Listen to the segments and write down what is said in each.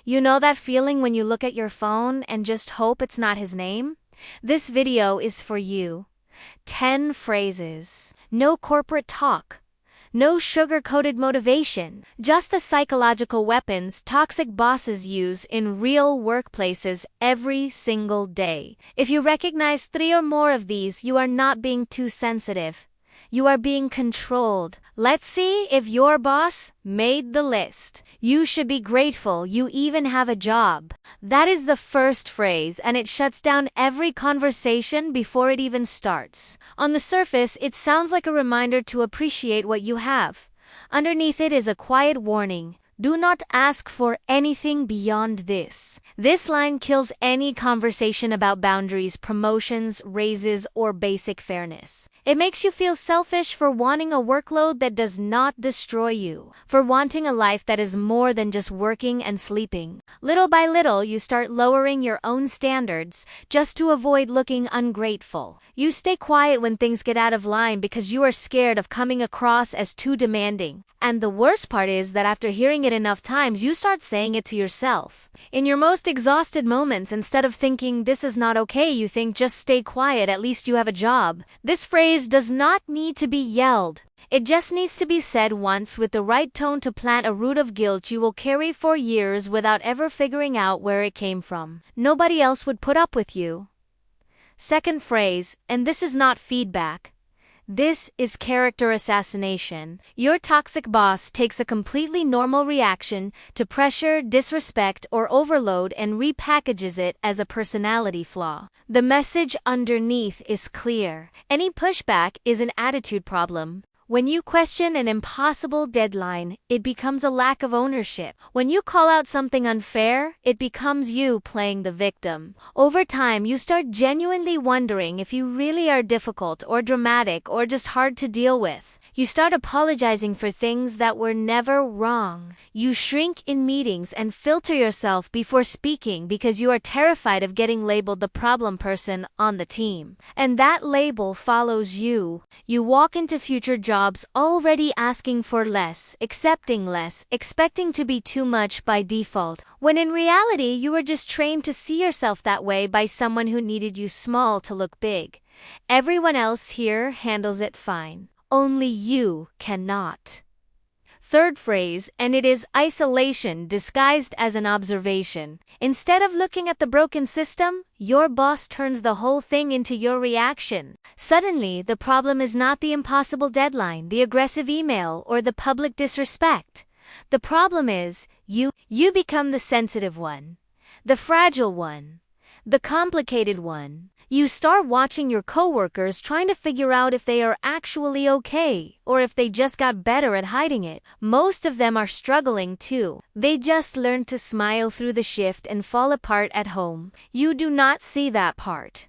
You know that feeling when you look at your phone and just hope it's not his name? This video is for you. 10 phrases. No corporate talk. No sugar-coated motivation. Just the psychological weapons toxic bosses use in real workplaces every single day. If you recognize 3 or more of these, you are not being too sensitive. You are being controlled. Let's see if your boss made the list. You should be grateful you even have a job. That is the first phrase, and it shuts down every conversation before it even starts. On the surface, it sounds like a reminder to appreciate what you have. Underneath it is a quiet warning. Do not ask for anything beyond this. This line kills any conversation about boundaries, promotions, raises, or basic fairness. It makes you feel selfish for wanting a workload that does not destroy you, for wanting a life that is more than just working and sleeping. Little by little, you start lowering your own standards just to avoid looking ungrateful. You stay quiet when things get out of line because you are scared of coming across as too demanding. And the worst part is that after hearing it enough times, you start saying it to yourself. In your most exhausted moments, instead of thinking this is not okay, you think just stay quiet, at least you have a job. This phrase does not need to be yelled. It just needs to be said once with the right tone to plant a root of guilt you will carry for years without ever figuring out where it came from. Nobody else would put up with you. Second phrase, and this is not feedback. This is character assassination. Your toxic boss takes a completely normal reaction to pressure, disrespect, or overload and repackages it as a personality flaw. The message underneath is clear. Any pushback is an attitude problem. When you question an impossible deadline, it becomes a lack of ownership. When you call out something unfair, it becomes you playing the victim. Over time, you start genuinely wondering if you really are difficult or dramatic or just hard to deal with. You start apologizing for things that were never wrong. You shrink in meetings and filter yourself before speaking because you are terrified of getting labeled the problem person on the team. And that label follows you. You walk into future jobs already asking for less, accepting less, expecting to be too much by default, when in reality you were just trained to see yourself that way by someone who needed you small to look big. Everyone else here handles it fine. Only you cannot. Third phrase, and it is isolation disguised as an observation. Instead of looking at the broken system, your boss turns the whole thing into your reaction. Suddenly, the problem is not the impossible deadline, the aggressive email, or the public disrespect. The problem is, you become the sensitive one, the fragile one, the complicated one. You start watching your coworkers trying to figure out if they are actually okay, or if they just got better at hiding it. Most of them are struggling too. They just learned to smile through the shift and fall apart at home. You do not see that part.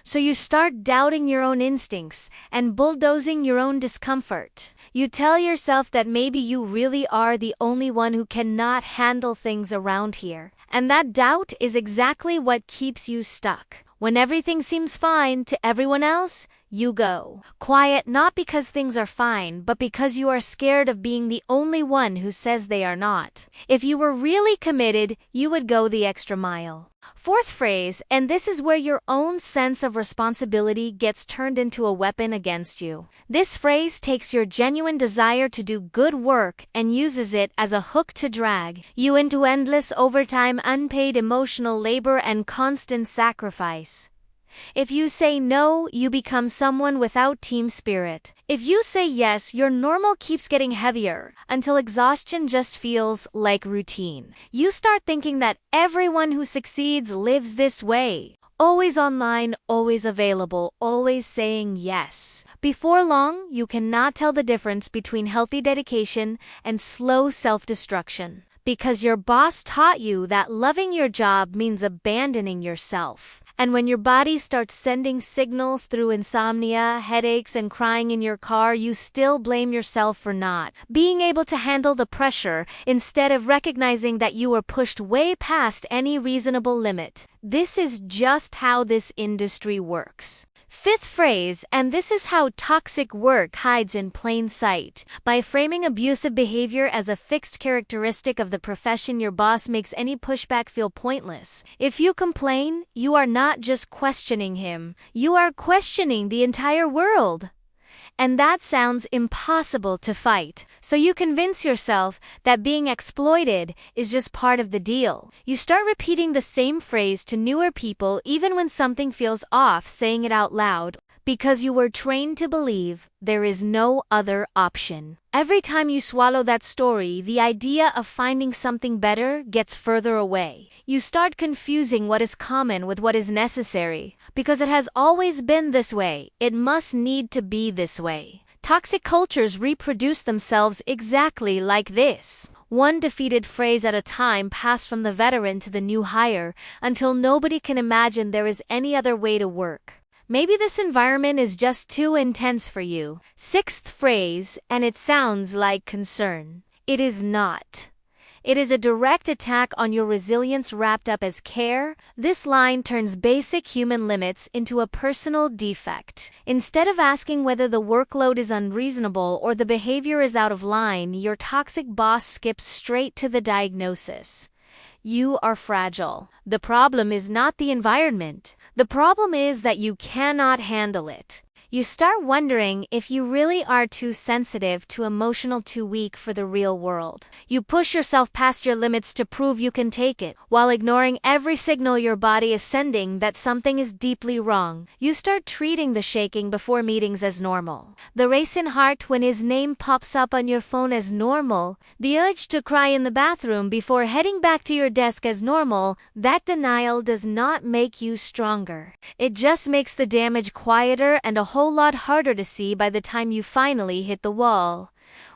So you start doubting your own instincts and bulldozing your own discomfort. You tell yourself that maybe you really are the only one who cannot handle things around here. And that doubt is exactly what keeps you stuck. When everything seems fine to everyone else, you go quiet, not because things are fine, but because you are scared of being the only one who says they are not. If you were really committed, you would go the extra mile. Fourth phrase, and this is where your own sense of responsibility gets turned into a weapon against you. This phrase takes your genuine desire to do good work and uses it as a hook to drag you into endless overtime, unpaid emotional labor, and constant sacrifice. If you say no, you become someone without team spirit. If you say yes, your normal keeps getting heavier until exhaustion just feels like routine. You start thinking that everyone who succeeds lives this way. Always online, always available, always saying yes. Before long, you cannot tell the difference between healthy dedication and slow self-destruction. Because your boss taught you that loving your job means abandoning yourself. And when your body starts sending signals through insomnia, headaches, and crying in your car, you still blame yourself for not being able to handle the pressure instead of recognizing that you were pushed way past any reasonable limit. This is just how this industry works. Fifth phrase, and this is how toxic work hides in plain sight. By framing abusive behavior as a fixed characteristic of the profession, your boss makes any pushback feel pointless. If you complain, you are not just questioning him, you are questioning the entire world. And that sounds impossible to fight. So you convince yourself that being exploited is just part of the deal. You start repeating the same phrase to newer people even when something feels off, saying it out loud, because you were trained to believe there is no other option. Every time you swallow that story, the idea of finding something better gets further away. You start confusing what is common with what is necessary. Because it has always been this way, it must need to be this way. Toxic cultures reproduce themselves exactly like this. One defeated phrase at a time, passed from the veteran to the new hire, until nobody can imagine there is any other way to work. Maybe this environment is just too intense for you. Sixth phrase, and it sounds like concern. It is not. It is a direct attack on your resilience wrapped up as care. This line turns basic human limits into a personal defect. Instead of asking whether the workload is unreasonable or the behavior is out of line, your toxic boss skips straight to the diagnosis. You are fragile. The problem is not the environment. The problem is that you cannot handle it. You start wondering if you really are too sensitive, too emotional, too weak for the real world. You push yourself past your limits to prove you can take it, while ignoring every signal your body is sending that something is deeply wrong. You start treating the shaking before meetings as normal, the race in heart when his name pops up on your phone as normal, the urge to cry in the bathroom before heading back to your desk as normal. That denial does not make you stronger. It just makes the damage quieter and a whole lot harder to see by the time you finally hit the wall.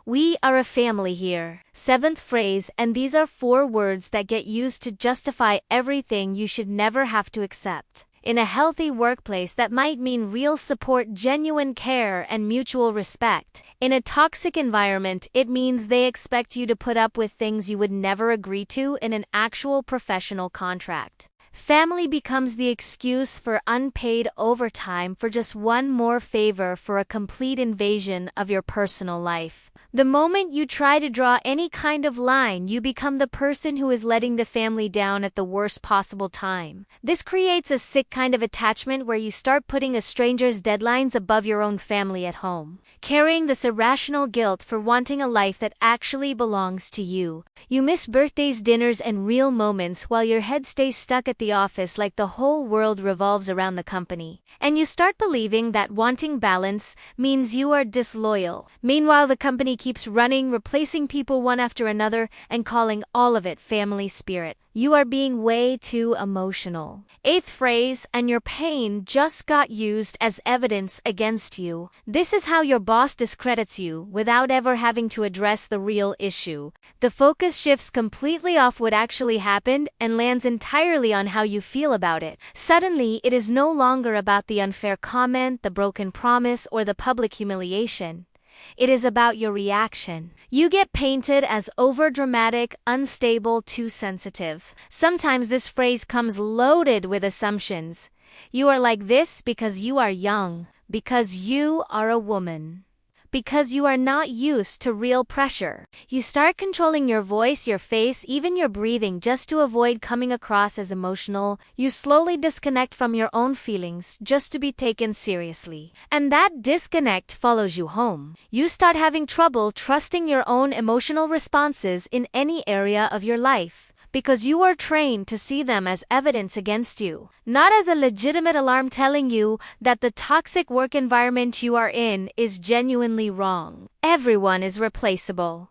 We are a family here. Seventh phrase, and these are 4 words that get used to justify everything you should never have to accept. In a healthy workplace, that might mean real support, genuine care, and mutual respect. In a toxic environment, it means they expect you to put up with things you would never agree to in an actual professional contract. Family becomes the excuse for unpaid overtime, for just one more favor, for a complete invasion of your personal life. The moment you try to draw any kind of line, you become the person who is letting the family down at the worst possible time. This creates a sick kind of attachment where you start putting a stranger's deadlines above your own family at home, carrying this irrational guilt for wanting a life that actually belongs to you. You miss birthdays, dinners, and real moments while your head stays stuck at the office like the whole world revolves around the company. And you start believing that wanting balance means you are disloyal. Meanwhile, the company keeps running, replacing people one after another, and calling all of it family spirit. You are being way too emotional. Eighth phrase, and your pain just got used as evidence against you. This is how your boss discredits you without ever having to address the real issue. The focus shifts completely off what actually happened and lands entirely on how you feel about it. Suddenly, it is no longer about the unfair comment, the broken promise, or the public humiliation. It is about your reaction. You get painted as overdramatic, unstable, too sensitive. Sometimes this phrase comes loaded with assumptions. You are like this because you are young, because you are a woman, because you are not used to real pressure. You start controlling your voice, your face, even your breathing just to avoid coming across as emotional. You slowly disconnect from your own feelings just to be taken seriously. And that disconnect follows you home. You start having trouble trusting your own emotional responses in any area of your life, because you are trained to see them as evidence against you, not as a legitimate alarm telling you that the toxic work environment you are in is genuinely wrong. Everyone is replaceable.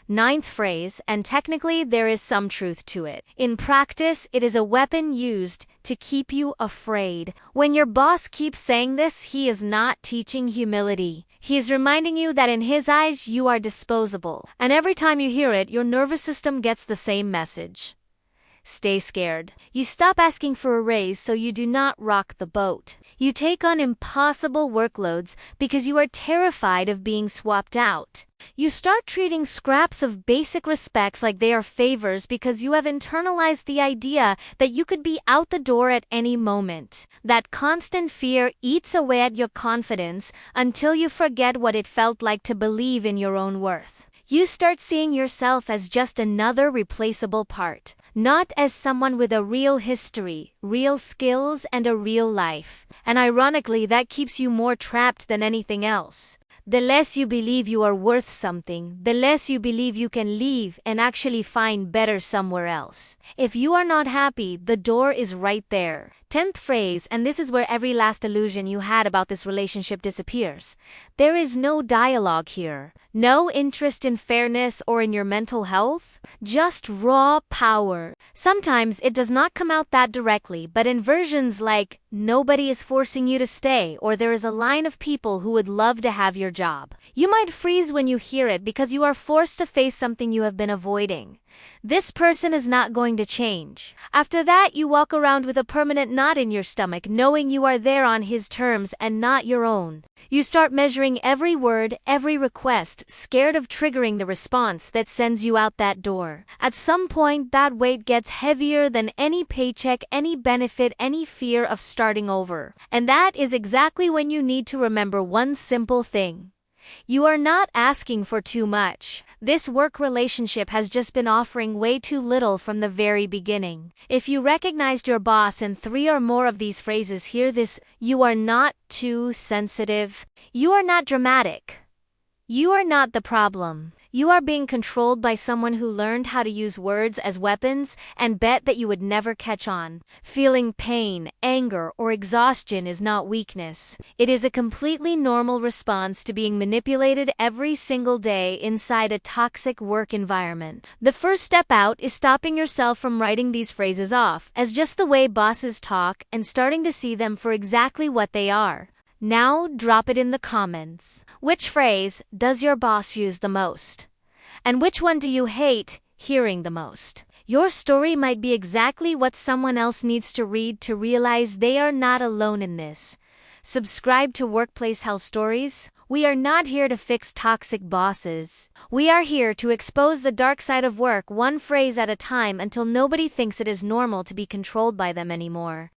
Ninth phrase, and technically there is some truth to it. In practice, it is a weapon used to keep you afraid. When your boss keeps saying this, he is not teaching humility. He is reminding you that in his eyes you are disposable. And every time you hear it, your nervous system gets the same message. Stay scared. You stop asking for a raise so you do not rock the boat. You take on impossible workloads because you are terrified of being swapped out. You start treating scraps of basic respects like they are favors because you have internalized the idea that you could be out the door at any moment. That constant fear eats away at your confidence until you forget what it felt like to believe in your own worth. You start seeing yourself as just another replaceable part, not as someone with a real history, real skills, and a real life. And ironically, that keeps you more trapped than anything else. The less you believe you are worth something, the less you believe you can leave and actually find better somewhere else. If you are not happy, the door is right there. 10th phrase, and this is where every last illusion you had about this relationship disappears. There is no dialogue here. No interest in fairness or in your mental health. Just raw power. Sometimes it does not come out that directly, but in versions like, nobody is forcing you to stay, or there is a line of people who would love to have your job. You might freeze when you hear it because you are forced to face something you have been avoiding. This person is not going to change. After that, you walk around with a permanent knot in your stomach, knowing you are there on his terms and not your own. You start measuring every word, every request, scared of triggering the response that sends you out that door. At some point, that weight gets heavier than any paycheck, any benefit, any fear of starting over. And that is exactly when you need to remember one simple thing. You are not asking for too much. This work relationship has just been offering way too little from the very beginning. If you recognized your boss in 3 or more of these phrases, hear this: you are not too sensitive. You are not dramatic. You are not the problem. You are being controlled by someone who learned how to use words as weapons and bet that you would never catch on. Feeling pain, anger, or exhaustion is not weakness. It is a completely normal response to being manipulated every single day inside a toxic work environment. The first step out is stopping yourself from writing these phrases off as just the way bosses talk and starting to see them for exactly what they are. Now drop it in the comments. Which phrase does your boss use the most? And which one do you hate hearing the most? Your story might be exactly what someone else needs to read to realize they are not alone in this. Subscribe to WorkplaceHell Stories. We are not here to fix toxic bosses. We are here to expose the dark side of work one phrase at a time until nobody thinks it is normal to be controlled by them anymore.